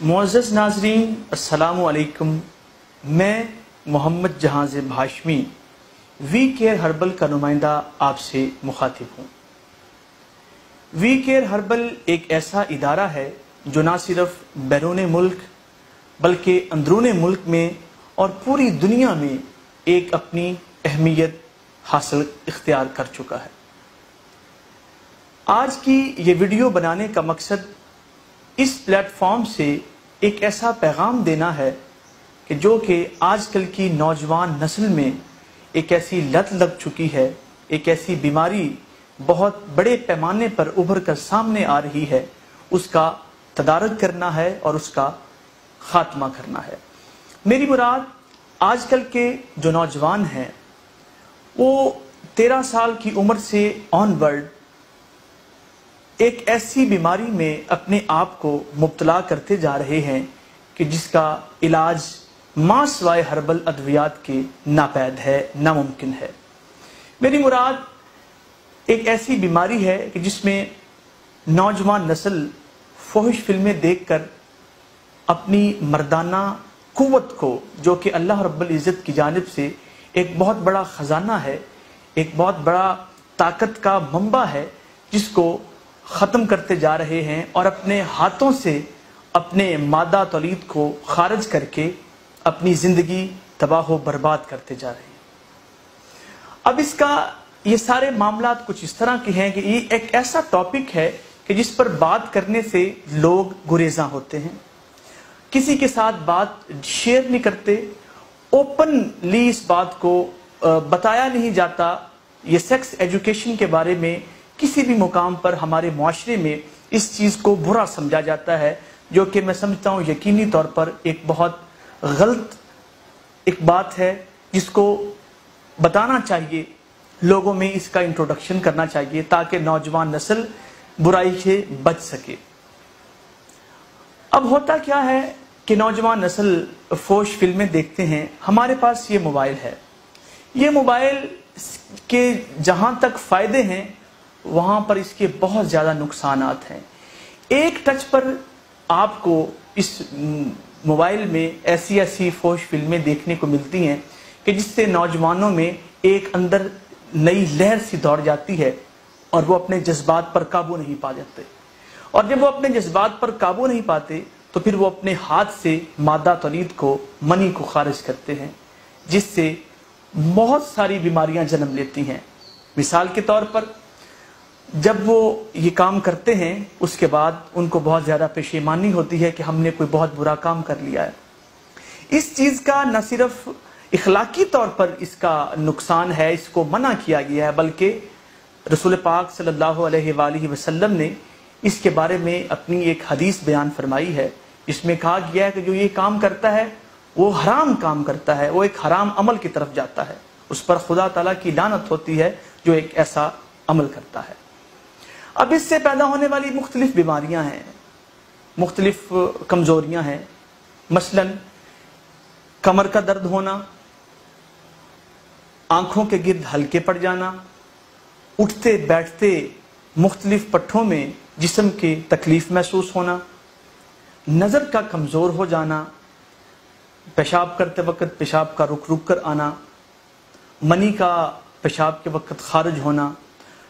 معزز ناظرین السلام علیکم، میں محمد جہاں زیب ہاشمی وی کیئر ہربل کا نمائندہ آپ سے مخاطب ہوں۔ وی کیئر ہربل ایک ایسا ادارہ ہے جو نہ صرف بیرون ملک بلکہ اندرون ملک میں اور پوری دنیا میں ایک اپنی اہمیت حاصل اختیار کر چکا ہے۔ آج کی یہ ویڈیو بنانے کا مقصد اس پلیٹ فارم سے ایک ایسا پیغام دینا ہے کہ جو کہ آج کل کی نوجوان نسل میں ایک ایسی لت لگ چکی ہے، ایک ایسی بیماری بہت بڑے پیمانے پر ابھر کر سامنے آ رہی ہے، اس کا تدارک کرنا ہے اور اس کا خاتمہ کرنا ہے۔ میری مراد آج کل کے جو نوجوان ہیں وہ 13 سال کی عمر سے آن ورڈ ایک ایسی بیماری میں اپنے آپ کو مبتلا کرتے جا رہے ہیں کہ جس کا علاج ماں سوائے ہربل ادویات کے ناپید ہے، ناممکن ہے۔ میری مراد ایک ایسی بیماری ہے کہ جس میں نوجوان نسل فحش فلمیں دیکھ کر اپنی مردانہ قوت کو، جو کہ اللہ رب العزت کی جانب سے ایک بہت بڑا خزانہ ہے، ایک بہت بڑا طاقت کا منبع ہے، جس کو ختم کرتے جا رہے ہیں اور اپنے ہاتھوں سے اپنے مادہ تولید کو خارج کر کے اپنی زندگی تباہ و برباد کرتے جا رہے ہیں۔ اب اس کا یہ سارے معاملات کچھ اس طرح کے ہیں کہ یہ ایک ایسا ٹاپک ہے کہ جس پر بات کرنے سے لوگ گریزاں ہوتے ہیں، کسی کے ساتھ بات شیئر نہیں کرتے، اوپنلی اس بات کو بتایا نہیں جاتا۔ یہ سیکس ایجوکیشن کے بارے میں کسی بھی مقام پر ہمارے معاشرے میں اس چیز کو برا سمجھا جاتا ہے، جو کہ میں سمجھتا ہوں یقینی طور پر ایک بہت غلط ایک بات ہے، جس کو بتانا چاہیے، لوگوں میں اس کا انٹروڈکشن کرنا چاہیے تاکہ نوجوان نسل برائی سے بچ سکے۔ اب ہوتا کیا ہے کہ نوجوان نسل فحش فلمیں دیکھتے ہیں۔ ہمارے پاس یہ موبائل ہے، یہ موبائل کے جہاں تک فائدے ہیں وہاں پر اس کے بہت زیادہ نقصانات ہیں۔ ایک ٹچ پر آپ کو اس موبائل میں ایسی فحش فلمیں دیکھنے کو ملتی ہیں کہ جس سے نوجوانوں میں ایک اندر نئی لہر سی دوڑ جاتی ہے اور وہ اپنے جذبات پر قابو نہیں پا جاتے، اور جب وہ اپنے جذبات پر قابو نہیں پاتے تو پھر وہ اپنے ہاتھ سے مادہ تولید کو، منی کو خارج کرتے ہیں، جس سے بہت ساری بیماریاں جنم لیتی ہیں۔ مثال کے طور پر جب وہ یہ کام کرتے ہیں اس کے بعد ان کو بہت زیادہ پشیمانی ہوتی ہے کہ ہم نے کوئی بہت برا کام کر لیا ہے۔ اس چیز کا نہ صرف اخلاقی طور پر اس کا نقصان ہے، اس کو منع کیا گیا ہے، بلکہ رسول پاک صلی اللہ علیہ وآلہ وسلم نے اس کے بارے میں اپنی ایک حدیث بیان فرمائی ہے، جس میں کہا گیا ہے کہ جو یہ کام کرتا ہے وہ حرام کام کرتا ہے، وہ ایک حرام عمل کی طرف جاتا ہے، اس پر خدا تعالیٰ کی لعنت ہوتی ہے جو ایک ایسا عمل کرتا ہے۔ اب اس سے پیدا ہونے والی مختلف بیماریاں ہیں، مختلف کمزوریاں ہیں، مثلا کمر کا درد ہونا، آنکھوں کے گرد ہلکے پڑ جانا، اٹھتے بیٹھتے مختلف پٹھوں میں جسم کی تکلیف محسوس ہونا، نظر کا کمزور ہو جانا، پیشاب کرتے وقت پیشاب کا رک رک کر آنا، منی کا پیشاب کے وقت خارج ہونا،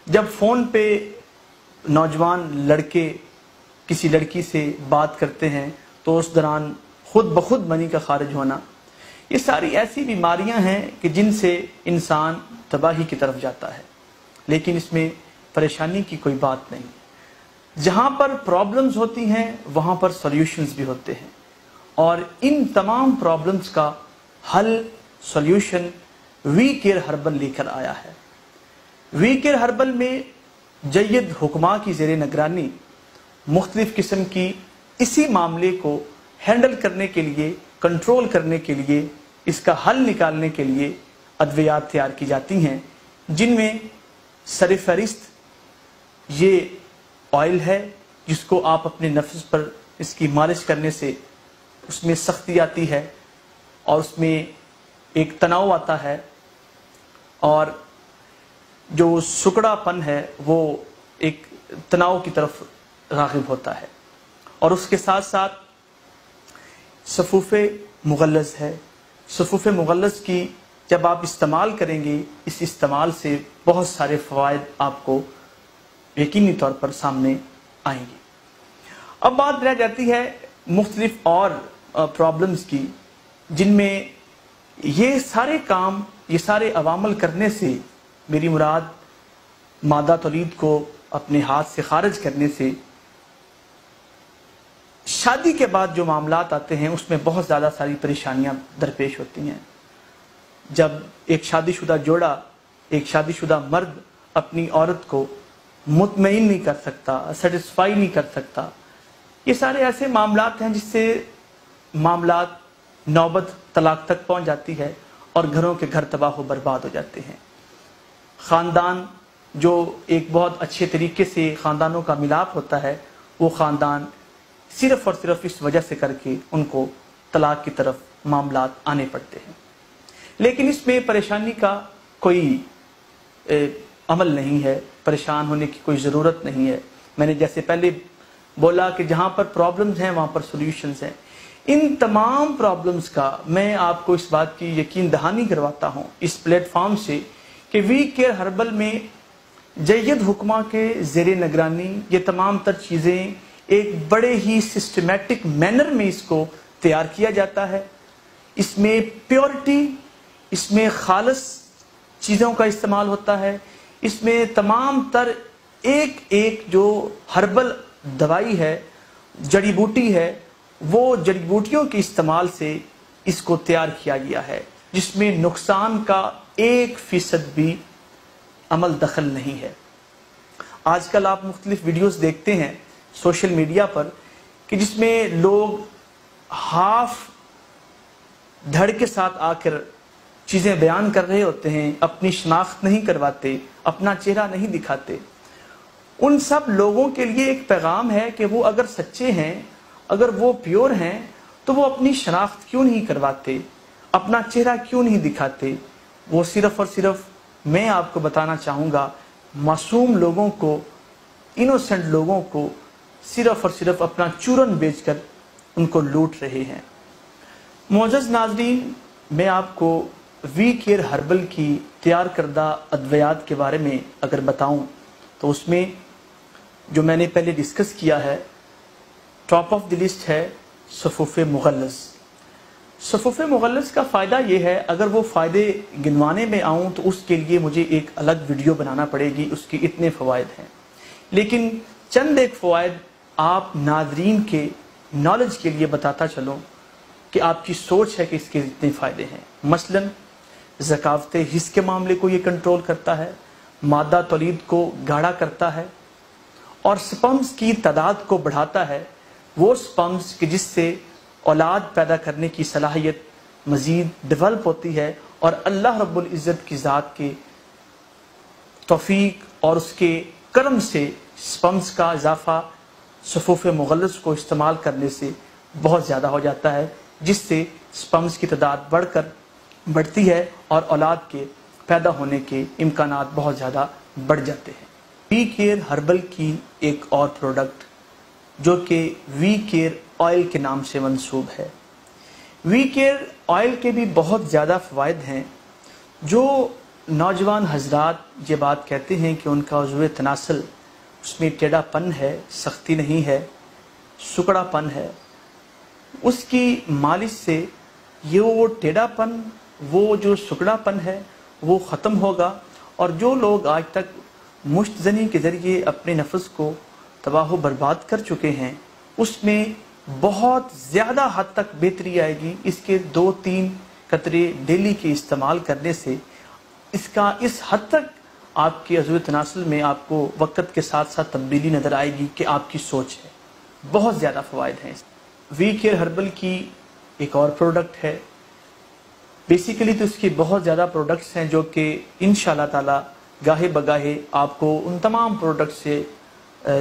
جب فون پہ نوجوان لڑکے کسی لڑکی سے بات کرتے ہیں تو اس دوران خود بخود منی کا خارج ہونا، یہ ساری ایسی بیماریاں ہیں کہ جن سے انسان تباہی کی طرف جاتا ہے۔ لیکن اس میں پریشانی کی کوئی بات نہیں، جہاں پر پرابلمز ہوتی ہیں وہاں پر سولیوشنز بھی ہوتے ہیں، اور ان تمام پرابلمز کا حل، سولیوشن وی کیئر ہربل لے کر آیا ہے۔ وی کیئر ہربل میں جید حکماء کی زیر نگرانی مختلف قسم کی اسی معاملے کو ہینڈل کرنے کے لیے، کنٹرول کرنے کے لیے، اس کا حل نکالنے کے لیے ادویات تیار کی جاتی ہیں، جن میں سر فہرست یہ آئل ہے جس کو آپ اپنے نفس پر اس کی مالش کرنے سے اس میں سختی آتی ہے اور اس میں ایک تناؤ آتا ہے، اور جو سکڑا پن ہے وہ ایک تناؤ کی طرف راغب ہوتا ہے، اور اس کے ساتھ ساتھ صفوف مغلظ ہے۔ صفوف مغلظ کی جب آپ استعمال کریں گے، اس استعمال سے بہت سارے فوائد آپ کو یقینی طور پر سامنے آئیں گے۔ اب بات رہ جاتی ہے مختلف اور پرابلمز کی، جن میں یہ سارے کام، یہ سارے عوامل کرنے سے میری مراد مادہ تولید کو اپنے ہاتھ سے خارج کرنے سے شادی کے بعد جو معاملات آتے ہیں اس میں بہت زیادہ ساری پریشانیاں درپیش ہوتی ہیں۔ جب ایک شادی شدہ جوڑا، ایک شادی شدہ مرد اپنی عورت کو مطمئن نہیں کر سکتا، سیٹسفائی نہیں کر سکتا، یہ سارے ایسے معاملات ہیں جس سے معاملات نوبت طلاق تک پہنچ جاتی ہے اور گھروں کے گھر تباہ و برباد ہو جاتے ہیں۔ خاندان جو ایک بہت اچھے طریقے سے خاندانوں کا ملاپ ہوتا ہے، وہ خاندان صرف اور صرف اس وجہ سے کر کے ان کو طلاق کی طرف معاملات آنے پڑتے ہیں۔ لیکن اس میں پریشانی کا کوئی عمل نہیں ہے، پریشان ہونے کی کوئی ضرورت نہیں ہے۔ میں نے جیسے پہلے بولا کہ جہاں پر پرابلمز ہیں وہاں پر سولوشنز ہیں۔ ان تمام پرابلمز کا میں آپ کو اس بات کی یقین دہانی کرواتا ہوں اس پلیٹ فارم سے کہ وی کیئر ہربل میں جید حکمہ کے زیر نگرانی یہ تمام تر چیزیں ایک بڑے ہی سسٹمیٹک مینر میں اس کو تیار کیا جاتا ہے۔ اس میں پیورٹی، اس میں خالص چیزوں کا استعمال ہوتا ہے، اس میں تمام تر ایک ایک جو ہربل دوائی ہے، جڑی بوٹی ہے، وہ جڑی بوٹیوں کے استعمال سے اس کو تیار کیا گیا ہے، جس میں نقصان کا 1% بھی عمل دخل نہیں ہے۔ آج کل آپ مختلف ویڈیوز دیکھتے ہیں سوشل میڈیا پر کہ جس میں لوگ ہاف دھڑ کے ساتھ آ کر چیزیں بیان کر رہے ہوتے ہیں، اپنی شناخت نہیں کرواتے، اپنا چہرہ نہیں دکھاتے۔ ان سب لوگوں کے لیے ایک پیغام ہے کہ وہ اگر سچے ہیں، اگر وہ پیور ہیں، تو وہ اپنی شناخت کیوں نہیں کرواتے، اپنا چہرہ کیوں نہیں دکھاتے۔ وہ صرف اور صرف میں آپ کو بتانا چاہوں گا معصوم لوگوں کو، انوسنٹ لوگوں کو صرف اور صرف اپنا چورن بیچ کر ان کو لوٹ رہے ہیں۔ معزز ناظرین، میں آپ کو وی کیئر ہربل کی تیار کردہ ادویات کے بارے میں اگر بتاؤں تو اس میں جو میں نے پہلے ڈسکس کیا ہے، ٹاپ آف دی لسٹ ہے صفوف مغلظ۔ صفوف مغلظ کا فائدہ یہ ہے، اگر وہ فائدے گنوانے میں آؤں تو اس کے لیے مجھے ایک الگ ویڈیو بنانا پڑے گی، اس کی اتنے فوائد ہیں۔ لیکن چند ایک فوائد آپ ناظرین کے نالج کے لیے بتاتا چلوں کہ آپ کی سوچ ہے کہ اس کے اتنے فائدے ہیں۔ مثلاً ذکاوت حس کے معاملے کو یہ کنٹرول کرتا ہے، مادہ تولید کو گاڑھا کرتا ہے اور سپرمز کی تعداد کو بڑھاتا ہے، وہ سپرمز کہ جس سے اولاد پیدا کرنے کی صلاحیت مزید ڈیولپ ہوتی ہے، اور اللہ رب العزت کی ذات کے توفیق اور اس کے کرم سے سپرمز کا اضافہ صفوف مغلظ کو استعمال کرنے سے بہت زیادہ ہو جاتا ہے، جس سے سپرمز کی تعداد بڑھتی ہے اور اولاد کے پیدا ہونے کے امکانات بہت زیادہ بڑھ جاتے ہیں۔ وی کیئر ہربل کی ایک اور پروڈکٹ جو کہ وی کیئر آئل کے نام سے منسوب ہے۔ وی کیئر آئل کے بھی بہت زیادہ فوائد ہیں۔ جو نوجوان حضرات یہ بات کہتے ہیں کہ ان کا عضو تناسل اس میں ٹیڑھا پن ہے، سختی نہیں ہے، سکڑا پن ہے، اس کی مالش سے یہ وہ ٹیڑھا پن، وہ جو سکڑا پن ہے وہ ختم ہوگا، اور جو لوگ آج تک مشت زنی کے ذریعے اپنے نفس کو تباہ و برباد کر چکے ہیں، اس میں بہت زیادہ حد تک بہتری آئے گی۔ اس کے 2-3 قطرے ڈیلی کے استعمال کرنے سے اس کا اس حد تک آپ کے عضو تناسل میں آپ کو وقت کے ساتھ ساتھ تبدیلی نظر آئے گی کہ آپ کی سوچ ہے۔ بہت زیادہ فوائد ہیں۔ وی کیئر ہربل کی ایک اور پروڈکٹ ہے، بیسیکلی تو اس کی بہت زیادہ پروڈکٹس ہیں جو کہ انشاءاللہ تعالی گاہے بگاہے آپ کو ان تمام پروڈکٹ سے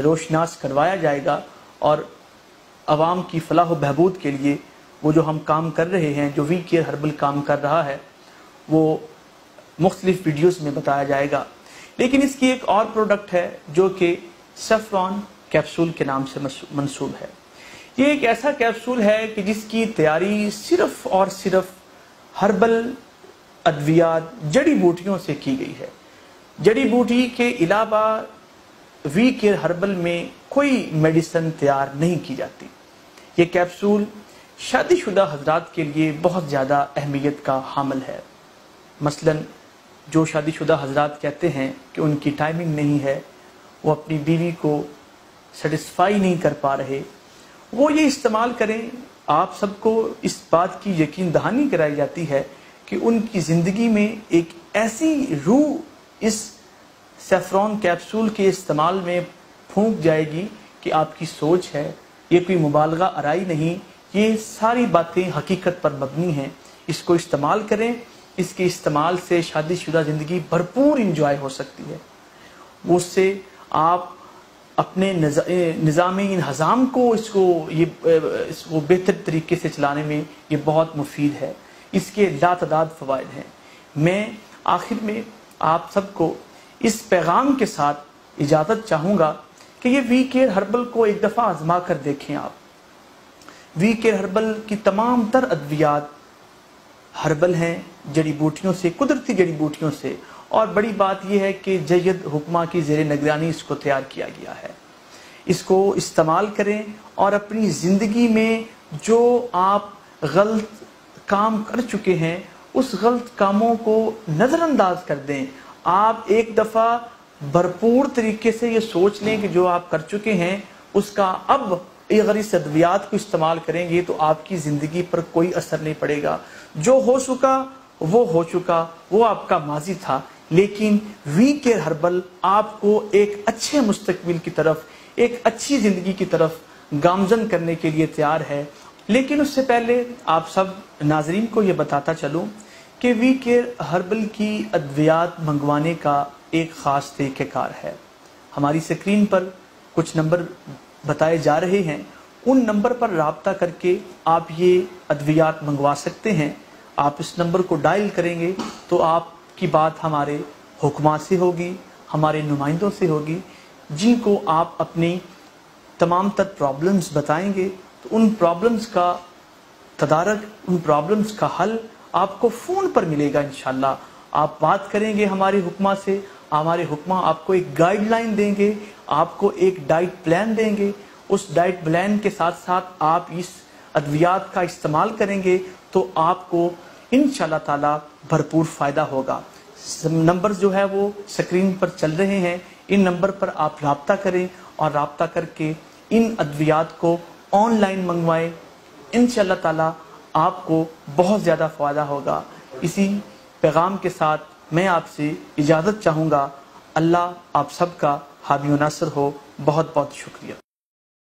روشناس کروایا جائے گا، اور عوام کی فلاح و بہبود کے لیے وہ جو ہم کام کر رہے ہیں، جو وی کیئر ہربل کام کر رہا ہے، وہ مختلف ویڈیوز میں بتایا جائے گا۔ لیکن اس کی ایک اور پروڈکٹ ہے جو کہ سیفران کیپسول کے نام سے منسوب ہے۔ یہ ایک ایسا کیپسول ہے کہ جس کی تیاری صرف اور صرف ہربل ادویات جڑی بوٹیوں سے کی گئی ہے۔ جڑی بوٹی کے علاوہ وی کیئر ہربل میں کوئی میڈیسن تیار نہیں کی جاتی۔ یہ کیپسول شادی شدہ حضرات کے لیے بہت زیادہ اہمیت کا حامل ہے۔ مثلا جو شادی شدہ حضرات کہتے ہیں کہ ان کی ٹائمنگ نہیں ہے، وہ اپنی بیوی کو سیٹسفائی نہیں کر پا رہے، وہ یہ استعمال کریں۔ آپ سب کو اس بات کی یقین دہانی کرائی جاتی ہے کہ ان کی زندگی میں ایک ایسی روح اس سیفرون کیپسول کے استعمال میں پھونک جائے گی کہ آپ کی سوچ ہے، یہ کوئی مبالغہ آرائی نہیں، یہ ساری باتیں حقیقت پر مبنی ہیں۔ اس کو استعمال کریں، اس کے استعمال سے شادی شدہ زندگی بھرپور انجوائے ہو سکتی ہے۔ اس سے آپ اپنے نظام انہضام کو اس کو بہتر طریقے سے چلانے میں یہ بہت مفید ہے۔ اس کے لاتعداد فوائد ہیں۔ میں آخر میں آپ سب کو اس پیغام کے ساتھ اجازت چاہوں گا کہ یہ وی کیئر ہربل کو ایک دفعہ آزما کر دیکھیں۔ آپ وی کیئر ہربل کی تمام تر ادویات ہربل ہیں، جڑی بوٹیوں سے، قدرتی جڑی بوٹیوں سے، اور بڑی بات یہ ہے کہ جید حکمہ کی زیر نگرانی اس کو تیار کیا گیا ہے۔ اس کو استعمال کریں اور اپنی زندگی میں جو آپ غلط کام کر چکے ہیں اس غلط کاموں کو نظر انداز کر دیں۔ آپ ایک دفعہ بھرپور طریقے سے یہ سوچ لیں کہ جو آپ کر چکے ہیں اس کا اب اگر اس ادویات کو استعمال کریں گے تو آپ کی زندگی پر کوئی اثر نہیں پڑے گا۔ جو ہو چکا وہ ہو چکا، وہ آپ کا ماضی تھا، لیکن وی کیئر ہربل آپ کو ایک اچھے مستقبل کی طرف، ایک اچھی زندگی کی طرف گامزن کرنے کے لیے تیار ہے۔ لیکن اس سے پہلے آپ سب ناظرین کو یہ بتاتا چلوں کہ وی کیئر ہربل کی ادویات منگوانے کا ایک خاص طریقہ کار ہے۔ ہماری سکرین پر کچھ نمبر بتائے جا رہے ہیں، ان نمبر پر رابطہ کر کے آپ یہ ادویات منگوا سکتے ہیں۔ آپ اس نمبر کو ڈائل کریں گے تو آپ کی بات ہمارے حکماں سے ہوگی، ہمارے نمائندوں سے ہوگی، جن کو آپ اپنی تمام تر پرابلمز بتائیں گے تو ان پرابلمز کا تدارک، ان پرابلمز کا حل آپ کو فون پر ملے گا انشاءاللہ۔ آپ بات کریں گے ہمارے حکماں سے، ہمارے حکماں آپ کو ایک گائیڈ لائن دیں گے، آپ کو ایک ڈائٹ پلان دیں گے۔ اس ڈائٹ پلان کے ساتھ ساتھ آپ اس ادویات کا استعمال کریں گے تو آپ کو انشاءاللہ تعالی بھرپور فائدہ ہوگا۔ نمبر جو ہے وہ سکرین پر چل رہے ہیں، ان نمبر پر آپ رابطہ کریں اور رابطہ کر کے ان ادویات کو آن لائن منگوائیں۔ انشاءاللہ تعالی آپ کو بہت زیادہ فائدہ ہوگا۔ اسی پیغام کے ساتھ میں آپ سے اجازت چاہوں گا۔ اللہ آپ سب کا حامی و ناصر ہو۔ بہت بہت شکریہ۔